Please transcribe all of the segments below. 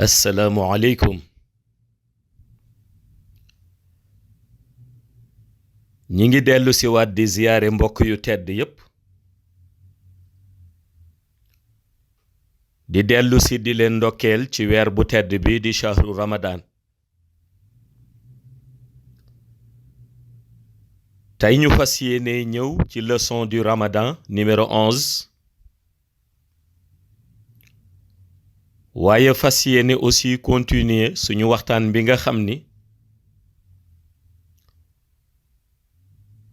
asalaamualeykum ñi ngi dellu si waat di ziyaare mbokk yu tedd yépp di dellu si di leen ndokkeel ci weer bu tedd bi di shahru ramadan tey ñu fas yéene ñëw ci leçon du ramadan numéro 11 waaye fas yéene aussi continuer suñu waxtaan bi nga xam ni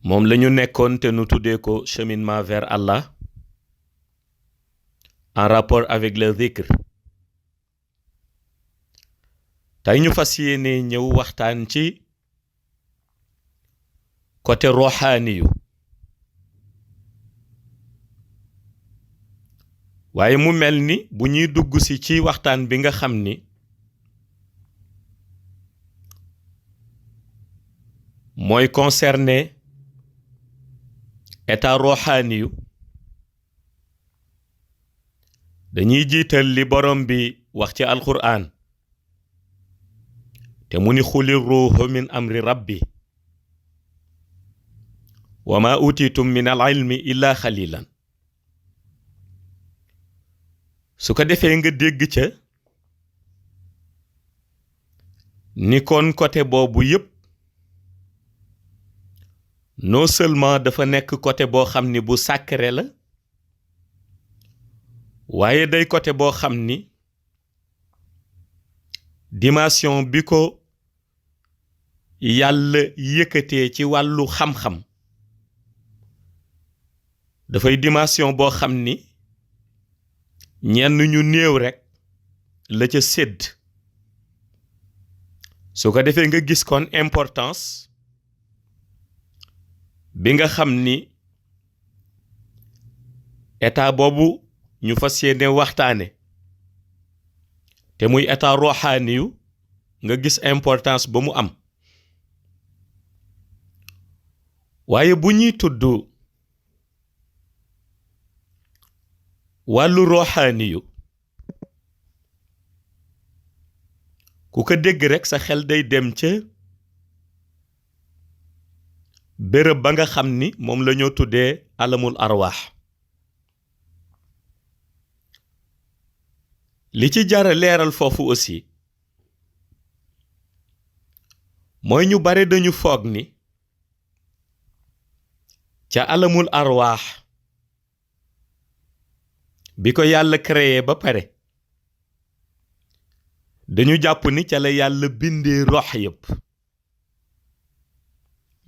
moom lañu nekkoon te nu tuddee ko cheminement vers Allah en rapport avec le dhikr tey ñu fas yéene ñëw waxtaan ci côté roxaani yu waaye mu mel ni bu ñuy dugg si ci waxtaan bi nga xam ni mooy concerné état roxaani yu dañuy jiital li borom bi wax ci alquran te mu ni xuli ruuhu min amri rabbi wa ma utitum min al ilmi illa xalilan su ko defee nga dégg ca ni kon côté boobu yépp non seulement dafa nekk côté boo xam ni bu sacré la waaye day côté boo xam ni dimension bi ko yàlla yëkkatee ci wàllu xam-xam dafay dimension boo xam ni ñenn ñu néew rekk la ca sédd su ko defee nga gis kon importance bi nga xam ni état boobu ñu fas yéene waxtaane te muy état roxaani yu nga gis importance ba mu am waaye bu ñuy tudd wàllu roxaani yu ku ko dégg rekk sa xel day dem ca bërëb ba nga xam ni moom la ñoo tuddee alamul arwaax li ci jara leeral foofu aussi mooy ñu bare dañu foog ni ca alamul arwaax bi ko yàlla créé ba pare dañu jàpp ni ca la yàlla bindee rox yépp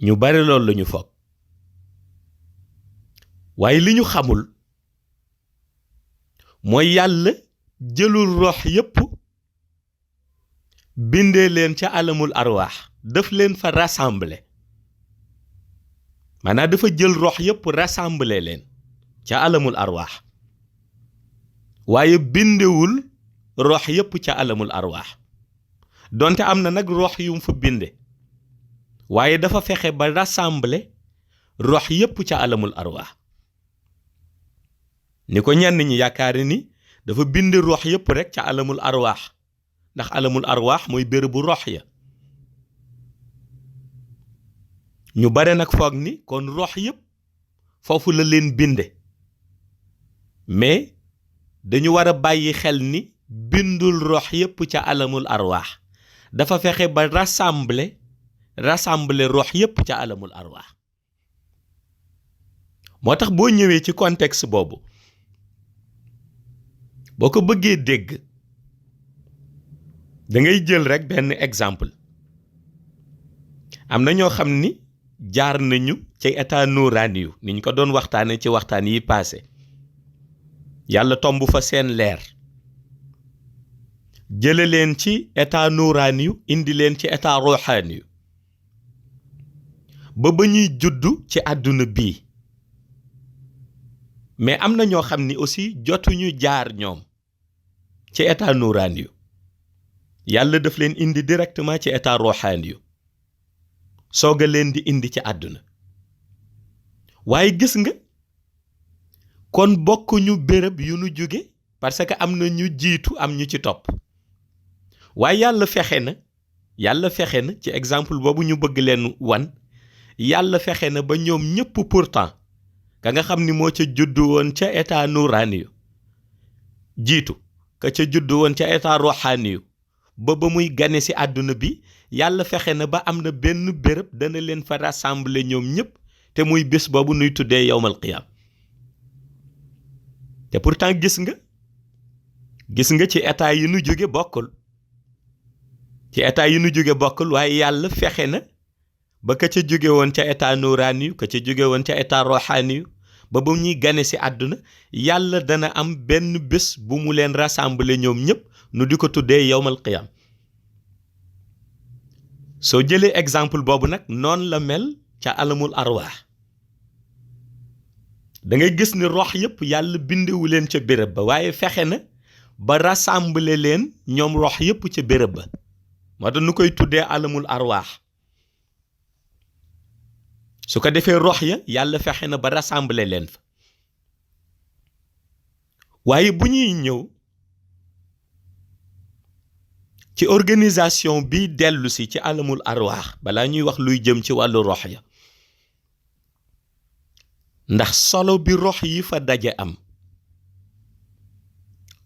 ñu bare loolu la ñu foog waaye li ñu xamul mooy yàlla jëlul rox yépp bindee leen ca alamul arwaax daf leen fa rassembler maanaam dafa jël rox yépp rassembler leen ca alamul arwaax waaye bindewul rox yépp ca alamul arwaax donte am na nag rox yu mu fa binde waaye dafa fexe ba rassembler rox yépp ca alamul arwaax ni ko ñenn ñi yaakaari ni dafa bind rox yépp rekk ca alamul arwaax ndax alamul arwaax mooy bérébu rox ya ñu bare nag foog ni kon rox yépp foofu la leen binde mais dañu war a bàyyi xel ni bindul rox yépp ca alamul arwaax dafa fexe ba rassembler rox yépp ca alamul arwaax moo tax boo ñëwee ci contexte boobu boo ko bëggee dégg da ngay jël rekk benn exemple am na ñoo xam ni jaar nañu ci état nuuraani yu ni ñu ko doon waxtaane ci waxtaan yi passé yàlla tomb fa seen leer jële leen ci état nuuraani yu indi leen ci état roxaani yu ba ñuy juddu ci àdduna bii mais am na ñoo xam ni aussi jotuñu jaar ñoom ci état nuuraani yu yàlla daf leen indi directement ci état roxaani yu soog a leen di indi ci àdduna waaye gis nga kon bokkuñu béréb yu nu jóge parce que am na ñu jiitu am ñu ci topp waaye yàlla fexe na ci exemple boobu ñu bëgg leen wan yàlla fexe na ba ñoom ñëpp pourtant ka nga xam ni moo ca juddu woon ca état nuraani yu jiitu ka ca juddu woon ca état roxaani yu ba muy gane si àdduna bi yàlla fexe na ba am na benn béréb dana leen fa rassembler ñoom ñëpp te muy bés boobu nuy tuddee yawmal qiyaam te pourtant gis nga ci état yi nu jóge bokkul waaye yàlla fexe na ba ka ca jóge woon ca état nuraani yu ka ca jóge woon ca état roxaani yu ba ñuy gane si àdduna yàlla dana am benn bés bu mu leen rassembler ñoom ñëpp nu di ko tuddee yawmal qiyaam soo jëlee exemple boobu nag noonu la mel ca alamul arwaax da ngay gis ni rox yëpp yàlla bindewu leen ca béréb ba waaye fexe na ba rassembler leen ñoom rox yëpp ca béréb ba moo tax nu koy tuddee alamul arwaax su ko defee rox ya yàlla fexe na ba rassembler leen fa waaye bu ñuy ñëw ci organisation bi dellu si ci alamul arwaax balaa ñuy wax luy jëm ci wàllu rox ya ndax solo bi rox yi fa daje am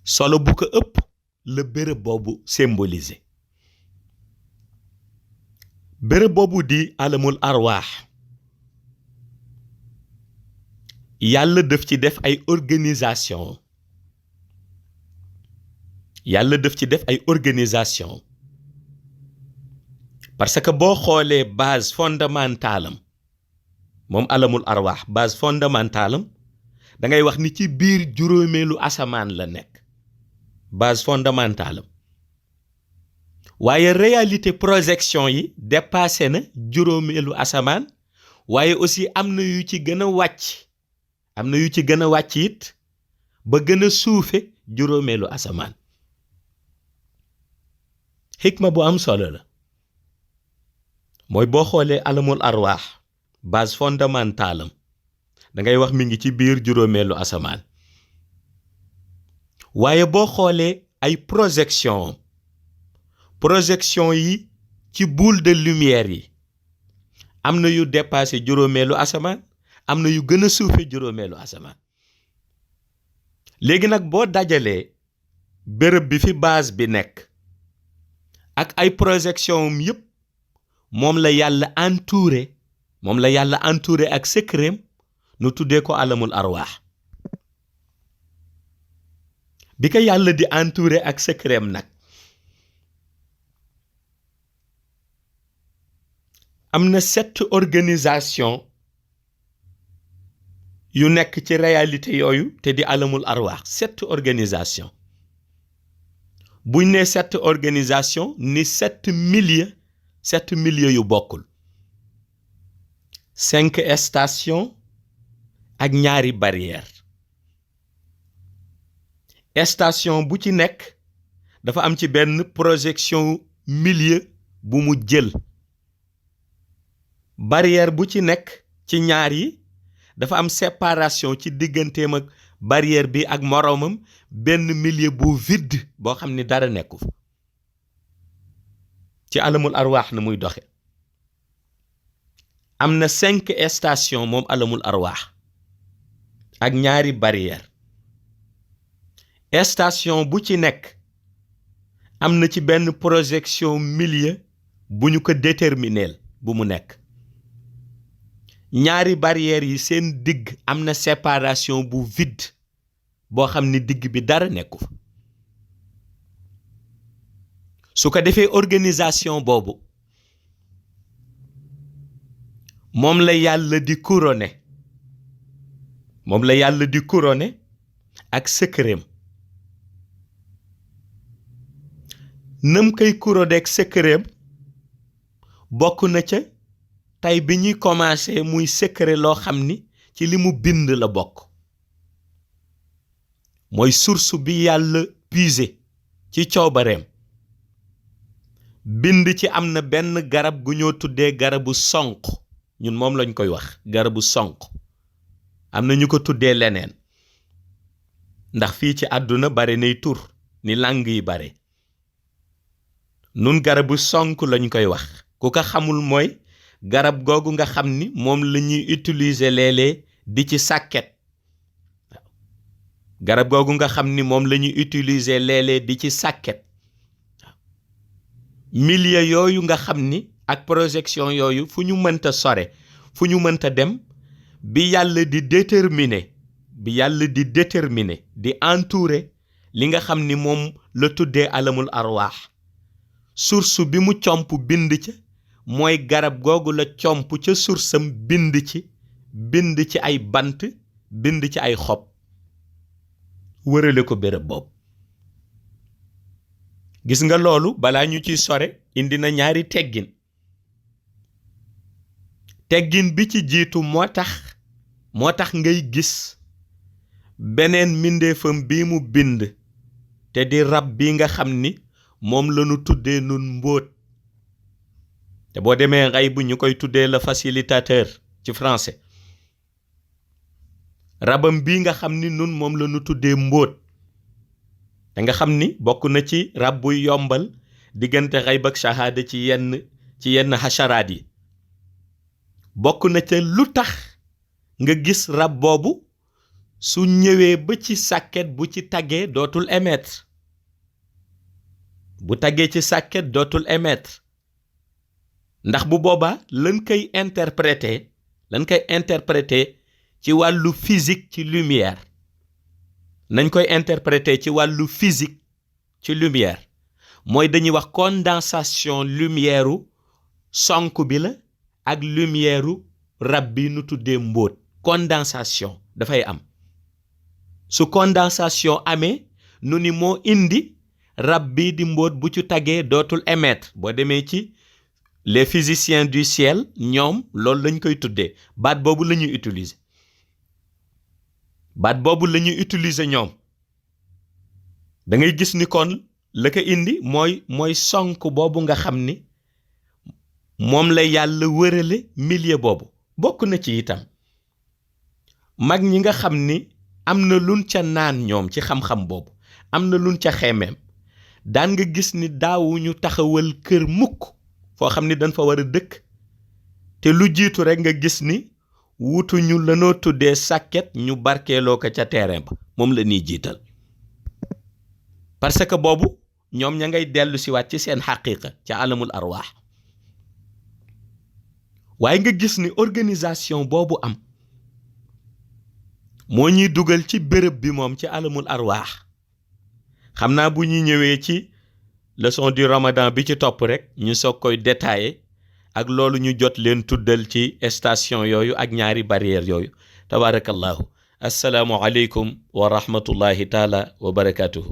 solo bu ko ëpp la béréb boobu symboliser béréb boobu di alamul arwaax yàlla daf ci def ay organisation parce que boo xoolee base fondamentale am moom alamul arwaax base fondamentale am da ngay wax ni ci biir juróomeelu asamaan la nekk base fondamentale am waaye réalité projection yi dépassé na juróomeelu asamaan waaye aussi am na yu ci gën a wàcc it ba gën a suufe juróomeelu asamaan xikma bu am solo la mooy boo xoolee alamul arwaax base fondamentale am da ngay wax mi ngi ci biir juróomeelu asamaan waaye boo xoolee ay projection yi ci boule de lumière yi am na yu dépassé juróomeelu asamaan am na yu gën a suufe juróomeelu asamaan léegi nag boo dajalee béréb bi fi base bi nekk ak ay projection am yëpp moom la yàlla entouré ak secret nu tuddee ko alamul arwaax bi ko yàlla di entouré ak secret nag am na 7 organisation yu nekk ci réalité yooyu te di alamul arwaax 7 organisation buñ ne 7 organisation ni 7 milieux yu bokkul 5 stations ak ñaari barrière station bu ci nekk dafa am ci benn projection milieu bu mu jël barrière bu ci nekk ci ñaar yi dafa am séparation ci digganteem ak barrière bi ak moroomam benn milieu bu vide boo xam ni dara nekku fa ci alamul arwaax na muy doxe am na 5 stations moom alamul arwaax ak ñaari barrière station bu ci nekk am na ci benn projection milieu bu ñu ko détermineel bu mu nekk ñaari barrières yi seen digg am na séparation bu vide boo xam ni digg bi dara nekku fa su ko defee organisation boobu moom la yàlla di couronné ak secret nam koy couronné ak secret bokk na ca tey bi ñuy commencé muy secret loo xam ni ci li mu bind la bokk mooy source bi yàlla puiser ci coobareem bind ci am na benn garab gu ñoo tuddee garabu sonq ñun moom lañ koy wax garabu sonq am na ñu ko tuddee leneen ndax fii ci àdduna bare nay tur ni langue yi bare nun garabu sonk lañ koy wax ku ko xamul mooy garab googu nga xam ni moom la ñuy utiliser léeg-léeg di ci sàkket garab googu nga xam ni moom la ñuy utiliser léeg-léeg di ci sàkket milieu yooyu nga xam ni ak projection yooyu fu ñu mënta sore fu ñu mënta dem bi yàlla di déterminer di entourer li nga xam ni moom la tuddee alamul arwaax source bi mu comp bind ca mooy garab googu la comp ca source am bind ci ay bant bind ci ay xob wërale ko béréb boobu gis nga loolu balaa ñu ciy sore indi na ñaari teggin bi ci jiitu moo tax ngay gis beneen mbindeefam bii mu bind te di rab bi nga xam ni moom la ñu tuddee nun mbóot te boo demee xay bu ñu koy tuddee le facilitateur ci français rabam bii nga xam ni nun moom la ñu tuddee mbóot te nga xam ni bokk na ci rab buy yombal diggante xayb ak shahada ci yenn hacharaat yi bokk na ca lu tax nga gis rab boobu su ñëwee ba ci sàkket bu ci taggee dootul émettre bu taggee ci sàkket dootul émettre ndax bu boobaa lan koy interpréter ci wàllu physique ci lumière nañ koy interpréter ci wàllu physique ci lumière mooy dañuy wax condensation lumière u sonk bi la ak lumière u rab bi nu tuddee mbóot condensation dafay am su condensation amee nu ni moo indi rab bi di mbóot bu ci taggee dootul émettre boo demee ci les physiciens du ciel ñoom loolu lañ koy tuddee baat boobu la ñuy utiliser ñoom da ngay gis ni kon la ko indi mooy sonk boobu nga xam ni moom la yàlla wërale milieu boobu bokk na ci itam mag ñi nga xam ni am na luñ ca naan ñoom ci xam-xam boobu am na luñ ca xeemeem daan nga gis ni daawuñu taxawal kër mukk foo xam ni dañ fa war a dëkk te lu jiitu rek nga gis ni wutuñu lanoo tuddee sàkket ñu barkeeloo ko ca terrain ba moom la ñuy jiital parce que boobu ñoom ña ngay dellu si waat ci seen xaqiiqa ca alamul arwaax waaye nga gis ni organisation boobu am moo ñuy dugal ci béréb bi moom ci alamul arwaax xam naa bu ñuy ñëwee ci leçon du ramadan bi ci topp rek ñu soog koy détailler ak loolu ñu jot leen tuddal ci station yooyu ak ñaari barrière yooyu tabarakallahu assalaamu aleykum wa rahmatullahi taala wa barakatuhu